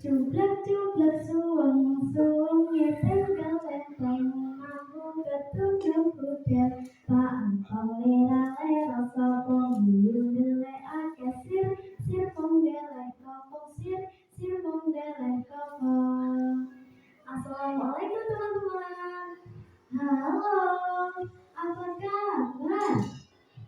Cublak-cublak suweng-suwengnya tenggang lempeng aku ketunjuk kuda paempong lera-lera sopong biyung delek akeh sir mong delek kopong sir mong delek kopong. Assalamualaikum teman-teman. Halo, apa kabar?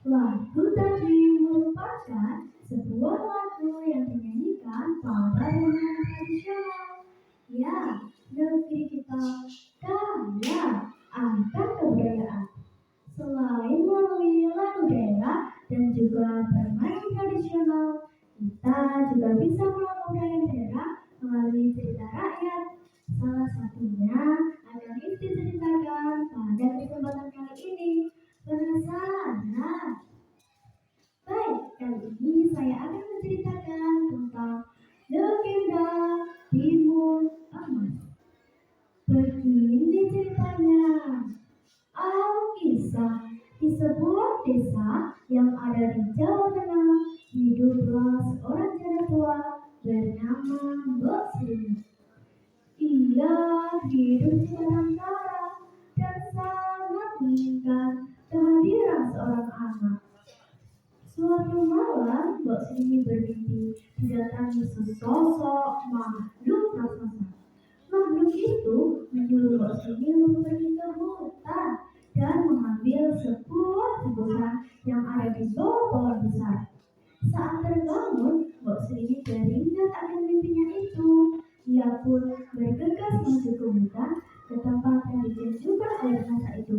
Lagu tadi merupakan sebuah lagu yang dinyanyikan pada momen tradisional. Ya, negeri kita kaya akan kebudayaan. Selain melalui lagu daerah dan juga bermain tradisional, kita juga bisa melakukan budaya daerah melalui cerita rakyat. Salah satunya akan Ifti ceritakan pada kesempatan kali ini. Penasaran? Baik, kali ini saya akan menceritakan tentang legenda Timun Emas. Begini ceritanya. Alkisah di sebuah desa yang ada di Jawa Tengah hiduplah seorang janda tua bernama Mbok Sri. Ia hidup di padang kara dan sangat menginginkan kehadiran seorang anak. Suatu malam, Mbok Sri bermimpi didatangi sesosok makhluk raksasa. Makhluk itu menyuruh Mbok Sri untuk pergi ke hutan dan mengambil sebuah tebusan yang ada di bawah pohon besar. Saat terbangun, Mbok Sri teringat akan mimpinya itu. Ia pun bergegas menuju ke hutan ke tempat yang ditunjukkan oleh raksasa itu.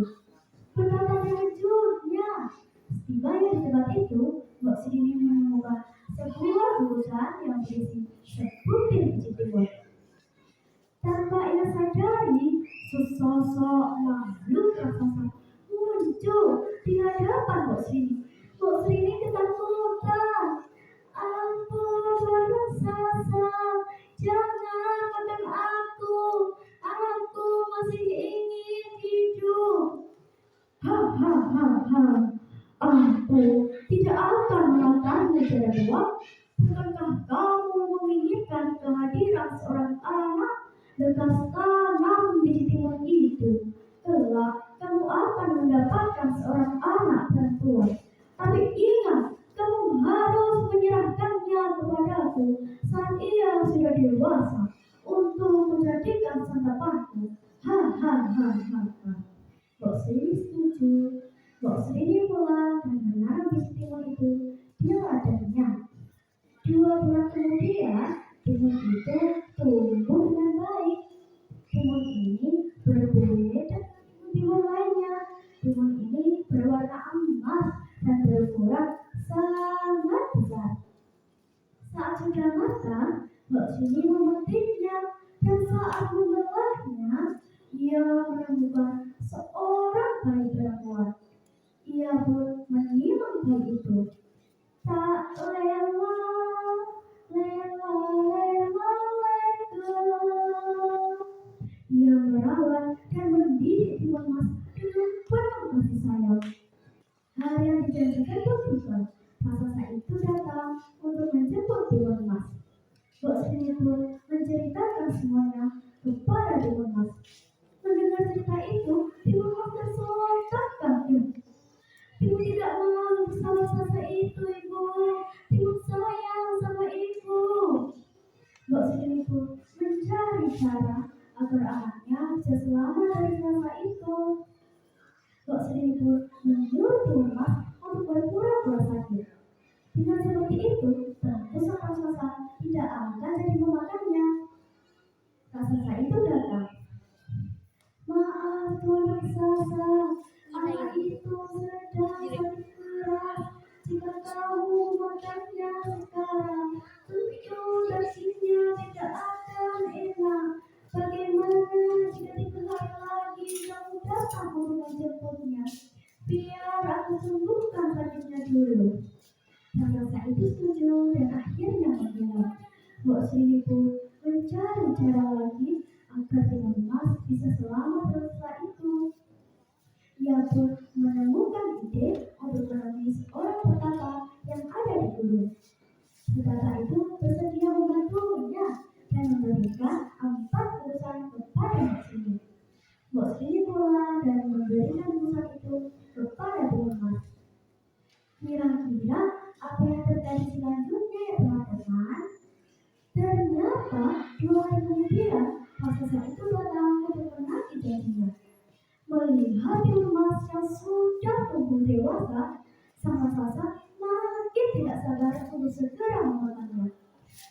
Betapa terkejutnya! Setibanya di tempat itu, Mbok Sri menemukan sebuah tebusan yang berisi sebutir biji timun. Tanpa ia sadari, sesosok makhluk raksasa muncul di hadapan Mbok Sri. Mbok Sri ketakutan. Ampun, Tuan raksasa, jangan makan aku. Aku masih ingin hidup. Aku tidak akan memakanmu janda tua. Bukankah kamu menginginkan kehadiran seorang anak? Lekas tanam biji timun itu. Kelak kamu akan mendapatkan seorang anak perempuan. Tapi ingat, kamu harus menyerahkannya kepadaku saat ia sudah dewasa untuk menjadikan santapanku. Mbok Sri setuju. Mbok Sri pulang dan menanam biji timun itu di ladangnya. 2 bulan kemudian, timun itu tumbuh dengan baik. Timun ini berbeda dengan timun lainnya. Timun ini berwarna emas dan berukuran sangat besar. Saat sudah matang, Mbok Sri memetiknya dan saat membelahnya, ia menemukan seorang bayi perempuan. Ia pun menimbang bayi itu. Tak lema, ia merawat dan mendidik timun emas dengan penuh kasih sayang. Hari yang dijanjikan pun tiba. Raksasa itu datang untuk menjemput timun emas. Mbok Sri pun menceritakan semuanya kepada timun emas. Mendengar cerita itu, timun emas bersontak kaget. Ibu tidak mau bersama raksasa itu, Ibu. Ibu sayang sama Ibu. Mbok Sri pun mencari cara agar anaknya bisa selamat dari raksasa itu. Mbok Sri pun menyuruh timun emas untuk berpura-pura sakit. Dengan seperti itu, tentu sang raksasa tidak akan jadi memakannya. Raksasa itu datang. Maaf, Tuan raksasa, anak itu sedang sakit keras. Jika kamu makannya sekarang, tentu dagingnya tidak akan enak. Bagaimana jika di hari lagi kamu datang untuk menjemputnya? Biar aku sembuhkan sakitnya dulu. Raksasa itu setuju dan akhirnya menghilang. Mbok Sri pun mencari cara lagi agar timun emas bisa selamat setelah itu. Ia pun menemukan ide untuk menemui seorang petapa yang ada di gunung. Petapa itu bersedia membantunya dan memberi Kira-kira apa yang terjadi selanjutnya ya teman-teman? Ternyata 2 hari kemudian raksasa itu datang untuk menagih janjinya. Melihat emas yang sudah tumbuh dewasa, sang raksasa makin tidak sabar untuk segera memakannya.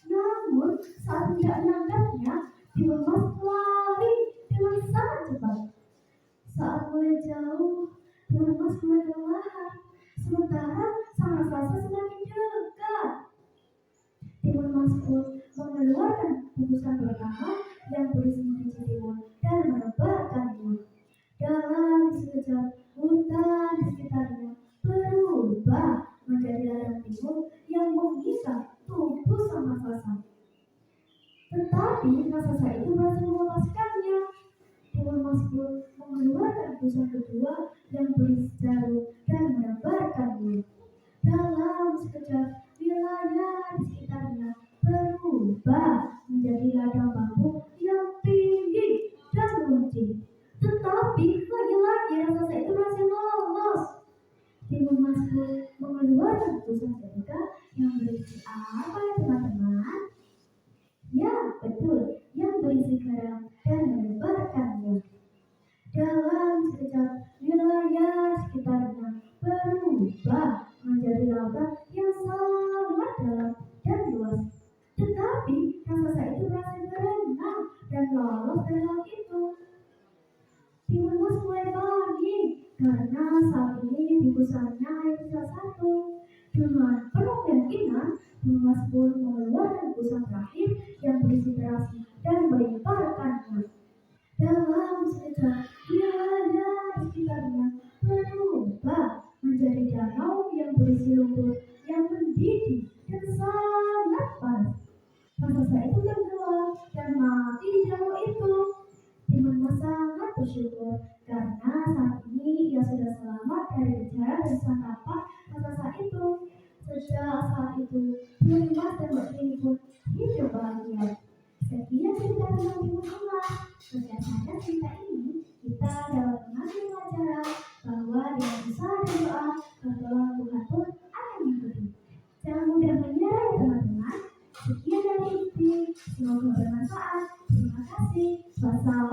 Namun saat tidak menangkapnya, emas lari dengan sangat cepat. Saat mulai jauh, emas mulai kelelahan. Sementara sang raksasa semakin dekat. Timun Mas pun mengeluarkan bungkusan pertama yang berisi biji timun dan menebarkannya. Dalam sekejap, hutan di sekitarnya berubah menjadi ladang timun yang mengikat tubuh sang raksasa. Tetapi raksasa itu berhasil melepaskannya. Timun Mas pun mengeluarkan bungkusan kedua yang berisi jarum dan menebarkannya. Dalam sekejap, wilayah di sekitarnya berubah menjadi ladang bambu yang tinggi dan runcing. Tetapi lagi-lagi raksasa itu masih lolos. Timun Mas pun mengeluarkan pusat ketiga yang berisi apa ya teman-teman? Ya, betul, yang berisi garam dan menebarkannya. Dalam sekejap, wilayah sekitarnya berubah menjadi lautan yang sangat dalam dan luas. Tetapi raksasa itu berhasil berenang dan lolos dari laut itu. Timun Mas mulai panik karena saat ini bungkusannya hanya sisa satu. Dengan penuh keyakinan, Timun Mas pun mengeluarkan bungkusan terakhir yang berisi terasi dan melemparkannya. Dalam sekejap, wilayah di sekitarnya berubah menjadi danau yang berisi lumpur yang mendidih dan sangat panas. Raksasa itu tenggelam dan mati di danau itu. Timun Mas sangat bersyukur karena saat ini ia sudah selamat dari kejaran dan santapan raksasa itu. Sejak saat itu, Timun Mas dan Mbak Tini pun hidup bahagia. Sekian cerita tentang Timun Mas. Berdasarkan cerita ini, kita dapat mengambil pelajaran bahwa dengan usaha dan doa, pertolongan Tuhan pun akan mengikuti. Jangan mudah menyerah ya teman-teman. Sekian dari Ipi, semoga bermanfaat. Terima kasih. Wassalamualaikum.